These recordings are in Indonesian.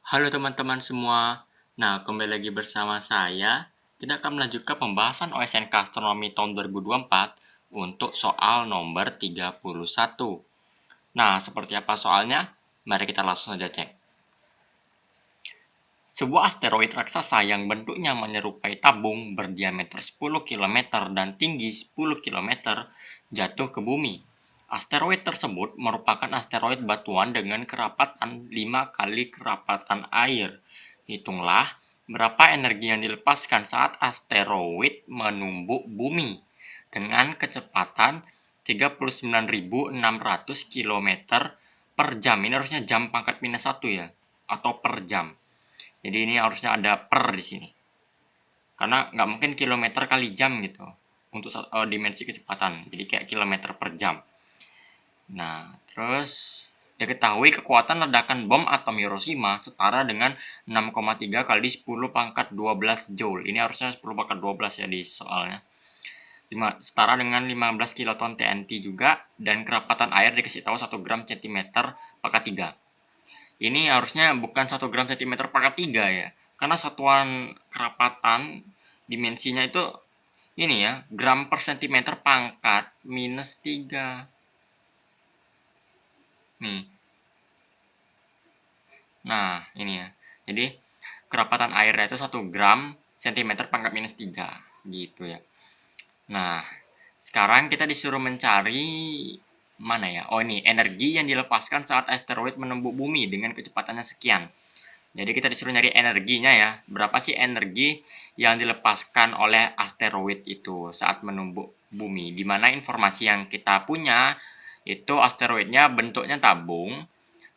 Halo teman-teman semua. Nah, kembali lagi bersama saya. Kita akan melanjutkan pembahasan OSNK Astronomi tahun 2024 untuk soal nomor 31. Nah, seperti apa soalnya? Mari kita langsung saja cek. Sebuah asteroid raksasa yang bentuknya menyerupai tabung berdiameter 10 km dan tinggi 10 km jatuh ke bumi. Asteroid tersebut merupakan asteroid batuan dengan kerapatan 5 kali kerapatan air. Hitunglah berapa energi yang dilepaskan saat asteroid menumbuk bumi dengan kecepatan 39.600 km per jam. Ini harusnya jam pangkat minus 1 ya, atau per jam. Jadi ini harusnya ada per di sini. Karena nggak mungkin kilometer kali jam gitu untuk dimensi kecepatan. Jadi kayak kilometer per jam. Nah, terus diketahui kekuatan ledakan bom atom Hiroshima setara dengan 6,3 kali 10 pangkat 12 joule. Ini harusnya 10 pangkat 12 ya di soalnya. Setara dengan 15 kiloton TNT juga, dan kerapatan air dikasih tahu 1 gram centimeter pangkat 3. Ini harusnya bukan 1 gram centimeter pangkat 3 ya. Karena satuan kerapatan dimensinya itu ini ya, gram per sentimeter pangkat minus 3. Nih. Nah, ini ya. Jadi kerapatan airnya itu 1 gram sentimeter pangkat minus 3 gitu ya. Nah, sekarang kita disuruh mencari mana ya? Oh, ini energi yang dilepaskan saat asteroid menembus bumi dengan kecepatannya sekian. Jadi kita disuruh nyari energinya ya. Berapa sih energi yang dilepaskan oleh asteroid itu saat menumbuk bumi? Dimana informasi yang kita punya itu asteroidnya bentuknya tabung,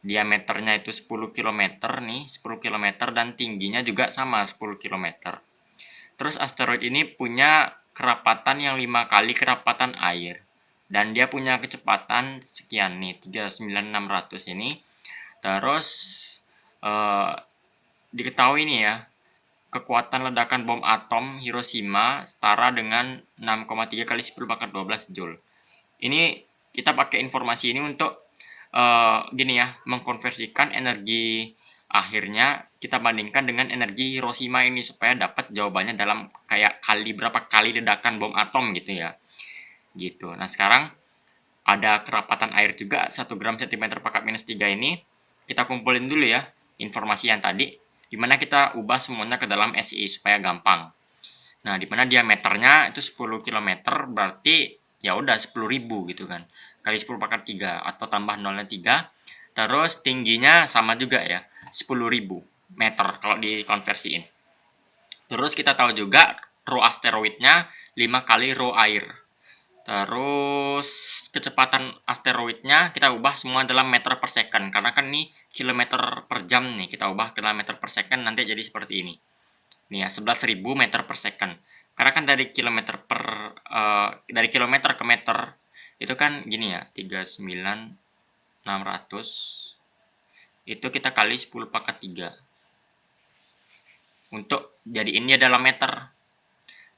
diameternya itu 10 km nih, 10 km, dan tingginya juga sama 10 km. Terus asteroid ini punya kerapatan yang 5 kali kerapatan air. Dan dia punya kecepatan sekian nih, 39.600 ini. Terus eh, diketahui nih ya, kekuatan ledakan bom atom Hiroshima setara dengan 6,3 kali 10 pangkat 12 joule. Ini kita pakai informasi ini untuk gini ya, mengkonversikan energi akhirnya kita bandingkan dengan energi Hiroshima ini supaya dapat jawabannya dalam kayak kali berapa kali ledakan bom atom gitu ya. Gitu. Nah, sekarang ada kerapatan air juga 1 gram centimeter pangkat minus 3 ini. Kita kumpulin dulu ya informasi yang tadi, dimana kita ubah semuanya ke dalam SI supaya gampang. Nah, dimana diameternya itu 10 km, berarti ya udah 10.000 gitu kan. Kali 10 pangkat 3 atau tambah nolnya 3. Terus tingginya sama juga ya, 10.000 meter kalau dikonversiin. Terus kita tahu juga rho asteroidnya 5 kali rho air. Terus kecepatan asteroidnya kita ubah semua dalam meter per second, karena kan ini kilometer per jam nih, kita ubah ke dalam meter per second, nanti jadi seperti ini. Nih ya, 11.000 meter per second. Karena kan dari kilometer dari kilometer ke meter itu kan gini ya, 39.600 itu kita kali 10 pangkat 3 untuk jadiinnya dalam meter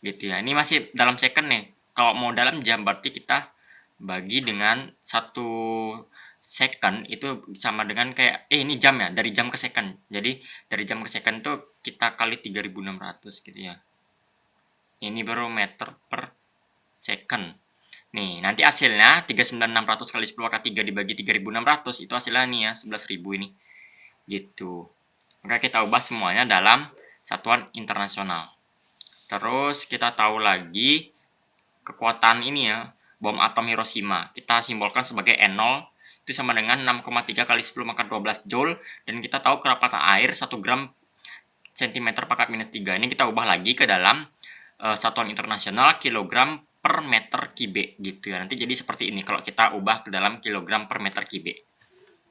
gitu ya. Ini masih dalam second nih. Kalau mau dalam jam berarti kita bagi dengan 1 second itu sama dengan kayak ini jam ya, dari jam ke second. Jadi dari jam ke second tuh kita kali 3.600 gitu ya. Ini baru meter per second. Nih, nanti hasilnya 39.600 kali 10 pangkat 3 dibagi 3.600 itu hasilnya nih ya, 11.000 ini. Gitu. Maka kita ubah semuanya dalam satuan internasional. Terus kita tahu lagi kekuatan ini ya, bom atom Hiroshima. Kita simbolkan sebagai N0 itu sama dengan 6,3 kali 10 pangkat 12 joule, dan kita tahu kerapatan air 1 gram centimeter pangkat minus 3. Ini kita ubah lagi ke dalam satuan internasional kilogram per meter kubik gitu ya. Nanti jadi seperti ini kalau kita ubah ke dalam kilogram per meter kubik.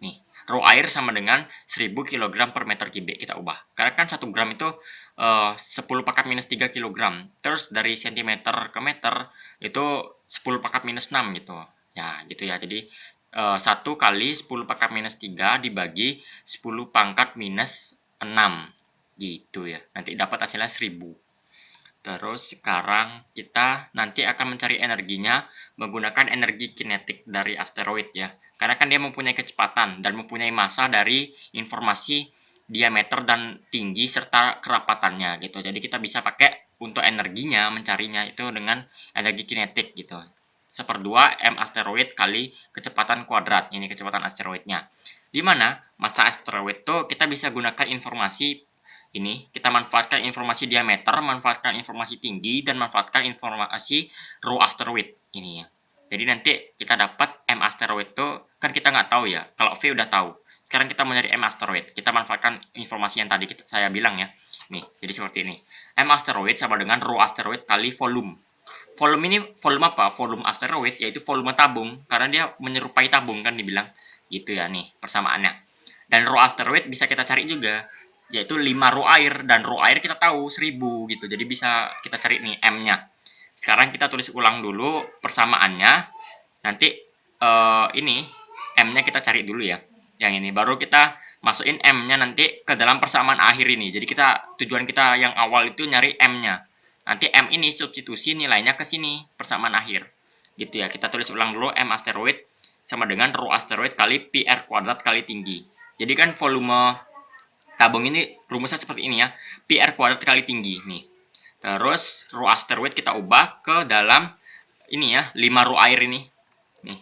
Nih, rho air sama dengan 1000 kg per meter kubik kita ubah. Karena kan 1 gram itu 10 pangkat minus 3 kg. Terus dari sentimeter ke meter itu 10 pangkat minus 6 gitu. Ya, gitu ya. Jadi 1 kali 10 pangkat minus 3 dibagi 10 pangkat minus 6 gitu ya. Nanti dapat hasilnya 1000. Terus sekarang kita nanti akan mencari energinya menggunakan energi kinetik dari asteroid ya. Karena kan dia mempunyai kecepatan dan mempunyai massa dari informasi diameter dan tinggi serta kerapatannya gitu. Jadi kita bisa pakai untuk energinya mencarinya itu dengan energi kinetik gitu. 1/2 m asteroid kali kecepatan kuadrat. Ini kecepatan asteroidnya. Di mana massa asteroid itu kita bisa gunakan informasi ini, kita manfaatkan informasi diameter, manfaatkan informasi tinggi, dan manfaatkan informasi rho asteroid ini ya. Jadi nanti kita dapat M asteroid itu kan kita nggak tahu ya. Kalau V udah tahu. Sekarang kita mau nyari M asteroid. Kita manfaatkan informasi yang tadi saya bilang ya. Nih, jadi seperti ini. M asteroid sama dengan rho asteroid kali volume. Volume ini volume apa? Volume asteroid yaitu volume tabung karena dia menyerupai tabung kan dibilang. Gitu ya nih persamaannya. Dan rho asteroid bisa kita cari juga yaitu 5 rho air dan rho air kita tahu 1000 gitu. Jadi bisa kita cari nih M-nya. Sekarang kita tulis ulang dulu persamaannya. Nanti ini M-nya kita cari dulu ya. Yang ini baru kita masukin M-nya nanti ke dalam persamaan akhir ini. Jadi tujuan kita yang awal itu nyari M-nya. Nanti M ini substitusi nilainya ke sini persamaan akhir. Gitu ya. Kita tulis ulang dulu M asteroid sama dengan rho asteroid kali pi r kuadrat kali tinggi. Jadi kan volume tabung ini rumusnya seperti ini ya. Pi r kuadrat kali tinggi nih. Terus rho asteroid kita ubah ke dalam ini ya, 5 rho air ini. Nih.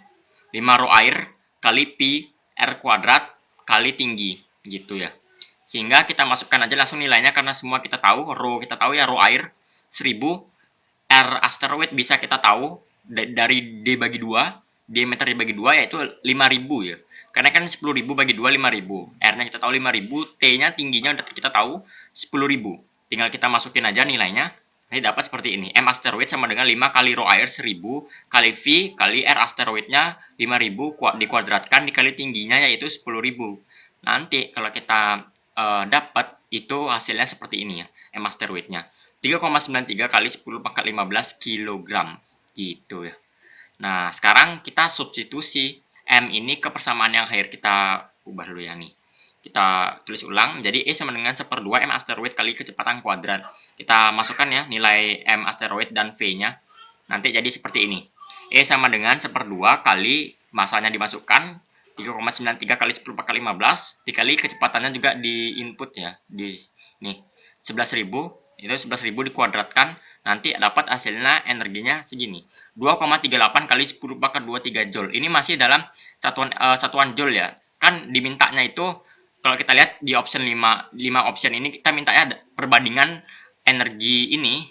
5 rho air kali pi r kuadrat kali tinggi gitu ya. Sehingga kita masukkan aja langsung nilainya karena semua kita tahu, rho kita tahu ya rho air 1000, r asteroid bisa kita tahu dari D bagi 2, diameter dibagi 2 yaitu 5000 ya. Karena kan 10.000 bagi 2 5000. R-nya kita tahu 5000, T-nya tingginya udah kita tahu 10.000. Tinggal kita masukin aja nilainya. Nanti dapat seperti ini. M asteroid sama dengan 5 kali rho air 1000 kali V kali R asteroidnya 5000 dikuadratkan dikali tingginya yaitu 10.000. Nanti kalau kita dapat itu hasilnya seperti ini ya. M asteroidnya 3,93 kali 10 pangkat 15 kg gitu ya. Nah, sekarang kita substitusi M ini ke persamaan yang akhir. Kita ubah dulu ya nih. Kita tulis ulang. Jadi E sama dengan 1/2 M asteroid kali kecepatan kuadrat. Kita masukkan ya nilai M asteroid dan V-nya. Nanti jadi seperti ini. E sama dengan 1/2 kali masanya dimasukkan 3,93 kali 10 pangkat 15 dikali kecepatannya juga di input ya. Di nih 11.000 itu 11.000 dikuadratkan nanti dapat hasilnya energinya segini 2,38 kali 10 pangkat 23 joule. Ini masih dalam satuan joule ya. Kan dimintanya itu kalau kita lihat di option 5 option ini kita minta ya perbandingan energi ini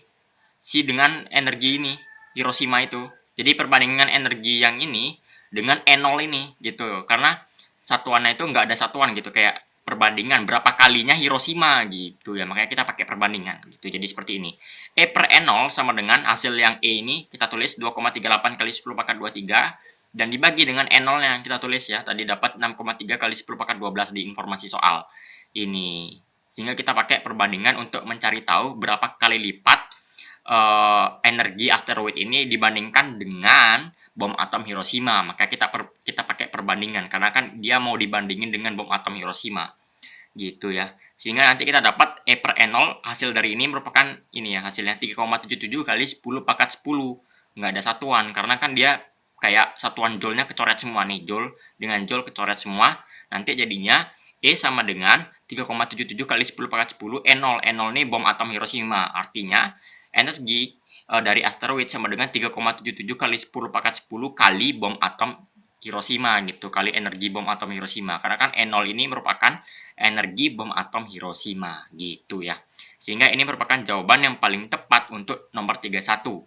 dengan energi ini Hiroshima itu. Jadi perbandingan energi yang ini dengan E0 ini gitu. Karena satuannya itu nggak ada satuan gitu kayak perbandingan berapa kalinya Hiroshima gitu ya. Makanya kita pakai perbandingan gitu. Jadi seperti ini. E per E0 sama dengan hasil yang E ini kita tulis 2,38 kali 10 pangkat 23 dan dibagi dengan E0 yang kita tulis ya. Tadi dapat 6,3 kali 10 pangkat 12 di informasi soal. Ini. Sehingga kita pakai perbandingan untuk mencari tahu berapa kali lipat energi asteroid ini dibandingkan dengan bom atom Hiroshima. Maka kita pakai perbandingan karena kan dia mau dibandingin dengan bom atom Hiroshima. Gitu ya. Sehingga nanti kita dapat E per E0 hasil dari ini merupakan ini ya hasilnya 3,77 kali 10 pangkat 10. Nggak ada satuan karena kan dia kayak satuan joule-nya kecoret semua nih. Joule dengan joule kecoret semua. Nanti jadinya E sama dengan 3,77 kali 10 pangkat 10 E0. E0 ini bom atom Hiroshima. Artinya energi dari asteroid sama dengan 3,77 kali 10 pangkat 10 kali bom atom Hiroshima gitu, kali energi bom atom Hiroshima. Karena kan E0 ini merupakan energi bom atom Hiroshima gitu ya. Sehingga ini merupakan jawaban yang paling tepat untuk nomor 31.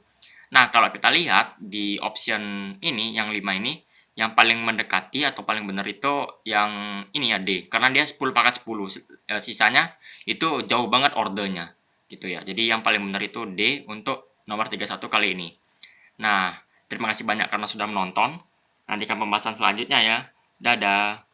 Nah, kalau kita lihat di option ini yang 5 ini yang paling mendekati atau paling benar itu yang ini ya D, karena dia 10 pangkat 10. Sisanya itu jauh banget ordernya gitu ya. Jadi yang paling benar itu D untuk nomor 31 kali ini. Nah, terima kasih banyak karena sudah menonton. Nantikan pembahasan selanjutnya ya. Dadah.